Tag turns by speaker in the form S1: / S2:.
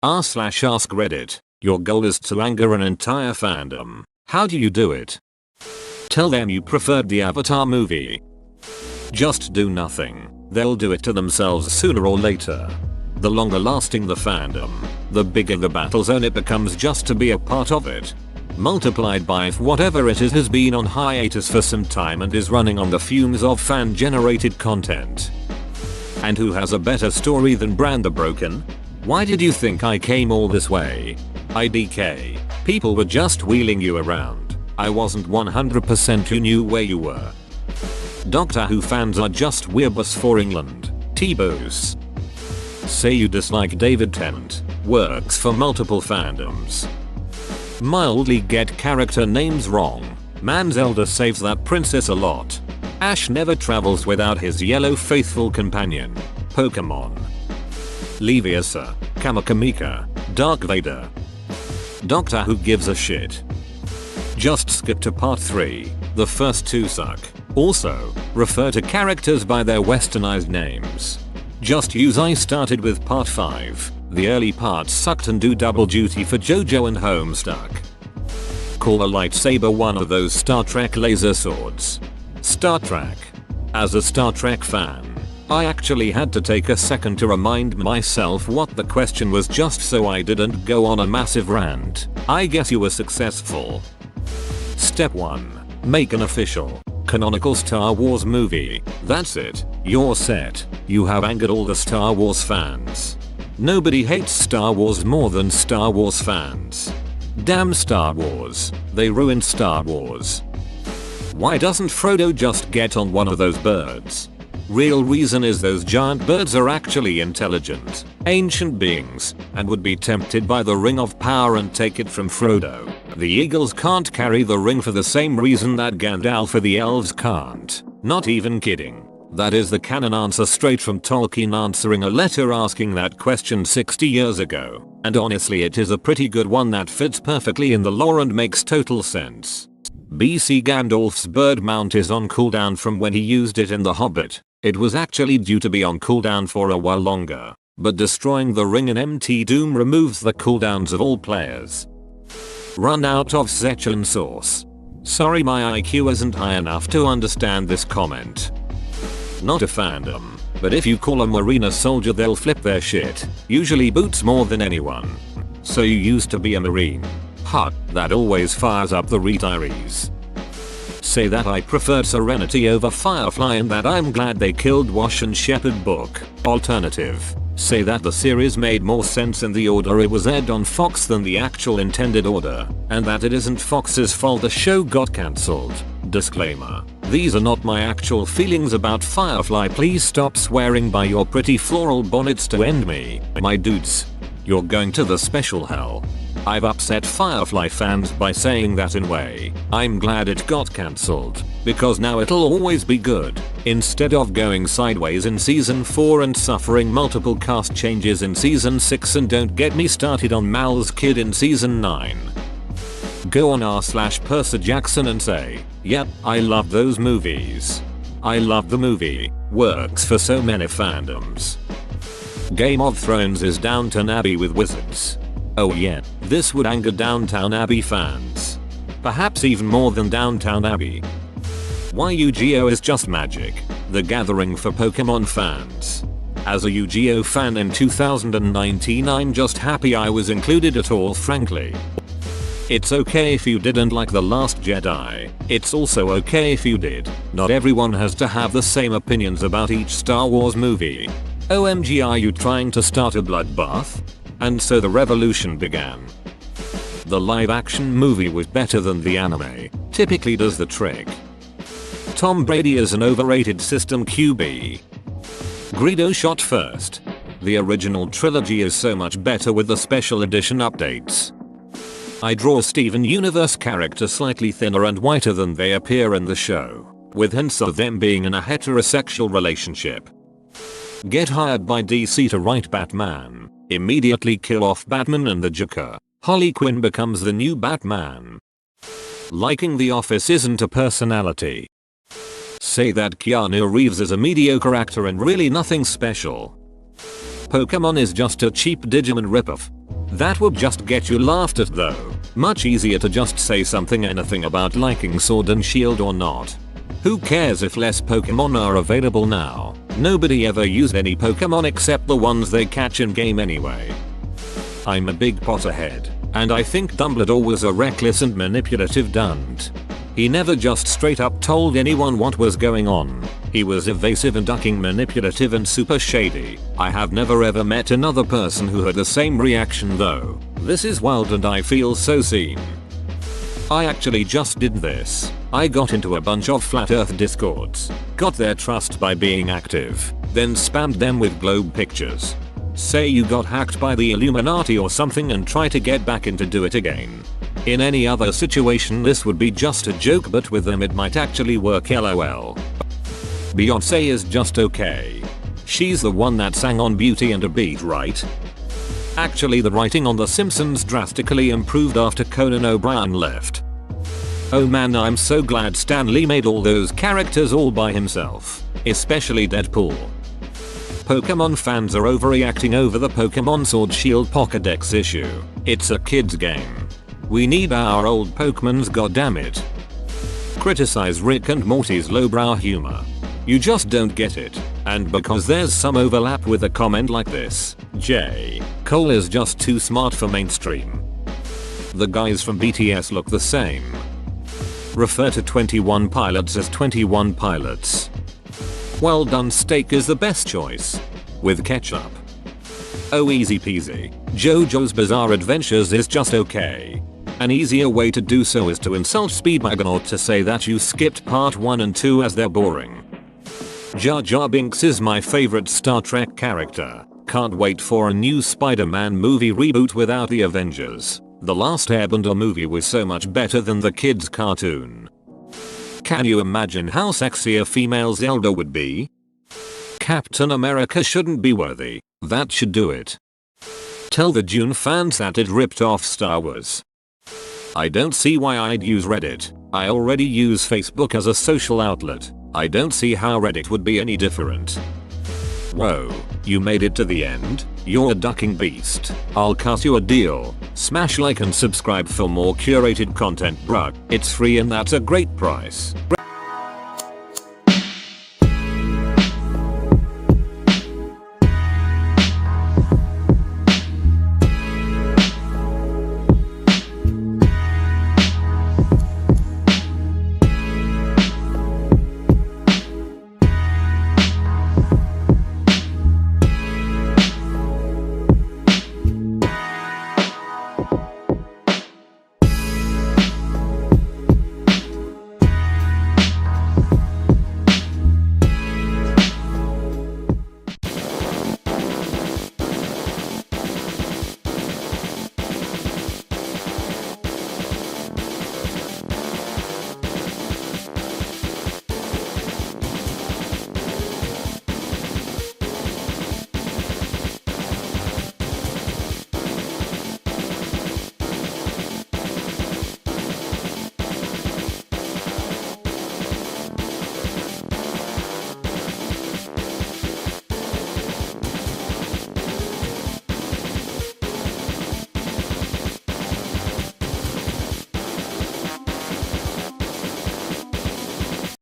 S1: r/ask Reddit. Your goal is to anger an entire fandom. How do you do it? Tell them you preferred the Avatar movie. Just do nothing. They'll do it to themselves sooner or later. The longer lasting the fandom, the bigger the battle zone it becomes just to be a part of it. Multiplied by if whatever it is has been on hiatus for some time and is running on the fumes of fan generated content. And who has a better story than Brand the Broken? Why did you think I came all this way? IDK. People were just wheeling you around. I wasn't 100% who knew where you were. Doctor Who fans are just weeabouts for England. T-Boos. Say you dislike David Tennant. Works for multiple fandoms. Mildly get character names wrong. Man's elder saves that princess a lot. Ash never travels without his yellow faithful companion. Pokemon. Leviosa. Kamakamika. Dark Vader. Doctor Who gives a shit. Just skip to part 3. The first 2 suck. Also, refer to characters by their westernized names. Just use I started with part 5. The early parts sucked and do double duty for JoJo and Homestuck. Call a lightsaber one of those Star Trek laser swords. Star Trek. As a Star Trek fan, I actually had to take a second to remind myself what the question was just so I didn't go on a massive rant. I guess you were successful. Step 1. Make an official, canonical Star Wars movie. That's it. You're set. You have angered all the Star Wars fans. Nobody hates Star Wars more than Star Wars fans. Damn Star Wars. They ruined Star Wars. Why doesn't Frodo just get on one of those birds? Real reason is those giant birds are actually intelligent, ancient beings, and would be tempted by the Ring of Power and take it from Frodo. The eagles can't carry the ring for the same reason that Gandalf or the elves can't. Not even kidding. That is the canon answer straight from Tolkien answering a letter asking that question 60 years ago. And honestly it is a pretty good one that fits perfectly in the lore and makes total sense. BC Gandalf's bird mount is on cooldown from when he used it in The Hobbit. It was actually due to be on cooldown for a while longer, but destroying the ring in MT Doom removes the cooldowns of all players. Run out of Sechan sauce. Sorry my IQ isn't high enough to understand this comment. Not a fandom, but if you call a marina soldier they'll flip their shit, usually boots more than anyone. So you used to be a marine. Ha, that always fires up the retirees. Say that I preferred Serenity over Firefly and that I'm glad they killed Wash and Shepard book. Alternative. Say that the series made more sense in the order it was aired on Fox than the actual intended order, and that it isn't Fox's fault the show got cancelled. Disclaimer. These are not my actual feelings about Firefly, please stop swearing by your pretty floral bonnets to end me. My dudes. You're going to the special hell. I've upset Firefly fans by saying that in way. I'm glad it got cancelled, because now it'll always be good, instead of going sideways in season 4 and suffering multiple cast changes in season 6, and don't get me started on Mal's kid in season 9. Go on r/Percy Jackson and say, yep, I love those movies. I love the movie. Works for so many fandoms. Game of Thrones is Downton Abbey with wizards. Oh yeah, this would anger Downton Abbey fans. Perhaps even more than Downton Abbey. Why Yu-Gi-Oh is just Magic, the gathering for Pokemon fans. As a Yu-Gi-Oh fan in 2019 I'm just happy I was included at all, frankly. It's okay if you didn't like The Last Jedi, it's also okay if you did. Not everyone has to have the same opinions about each Star Wars movie. OMG, are you trying to start a bloodbath? And so the revolution began. The live action movie was better than the anime, typically does the trick. Tom Brady is an overrated system QB. Greedo shot first. The original trilogy is so much better with the special edition updates. I draw Steven Universe character slightly thinner and whiter than they appear in the show, with hints of them being in a heterosexual relationship. Get hired by DC to write Batman. Immediately kill off Batman and the Joker. Harley Quinn becomes the new Batman. Liking The Office isn't a personality. Say that Keanu Reeves is a mediocre actor and really nothing special. Pokemon is just a cheap Digimon ripoff. That would just get you laughed at though. Much easier to just say anything about liking Sword and Shield or not. Who cares if less Pokemon are available now? Nobody ever used any Pokemon except the ones they catch in game anyway. I'm a big Potterhead, and I think Dumbledore was a reckless and manipulative dund. He never just straight up told anyone what was going on. He was evasive and ducking, manipulative and super shady. I have never ever met another person who had the same reaction though. This is wild and I feel so seen. I actually just did this. I got into a bunch of flat earth discords, got their trust by being active, then spammed them with globe pictures. Say you got hacked by the Illuminati or something and try to get back in to do it again. In any other situation this would be just a joke, but with them it might actually work, lol. Beyonce is just okay. She's the one that sang on Beauty and a Beat, right? Actually the writing on The Simpsons drastically improved after Conan O'Brien left. Oh man, I'm so glad Stan Lee made all those characters all by himself, especially Deadpool. Pokemon fans are overreacting over the Pokemon Sword Shield Pokédex issue. It's a kid's game. We need our old Pokemons, goddammit. Criticize Rick and Morty's lowbrow humor. You just don't get it. And because there's some overlap with a comment like this, J. Cole is just too smart for mainstream. The guys from BTS look the same. Refer to 21 Pilots as 21 Pilots. Well done steak is the best choice. With ketchup. Oh easy peasy. JoJo's Bizarre Adventures is just okay. An easier way to do so is to insult Speedwagon or to say that you skipped part 1 and 2 as they're boring. Jar Jar Binks is my favorite Star Trek character. Can't wait for a new Spider-Man movie reboot without the Avengers. The last Airbender movie was so much better than the kids cartoon. Can you imagine how sexy a female Zelda would be? Captain America shouldn't be worthy. That should do it. Tell the Dune fans that it ripped off Star Wars. I don't see why I'd use Reddit. I already use Facebook as a social outlet. I don't see how Reddit would be any different. Whoa, you made it to the end? You're a ducking beast. I'll cut you a deal. Smash like and subscribe for more curated content, bruh. It's free and that's a great price.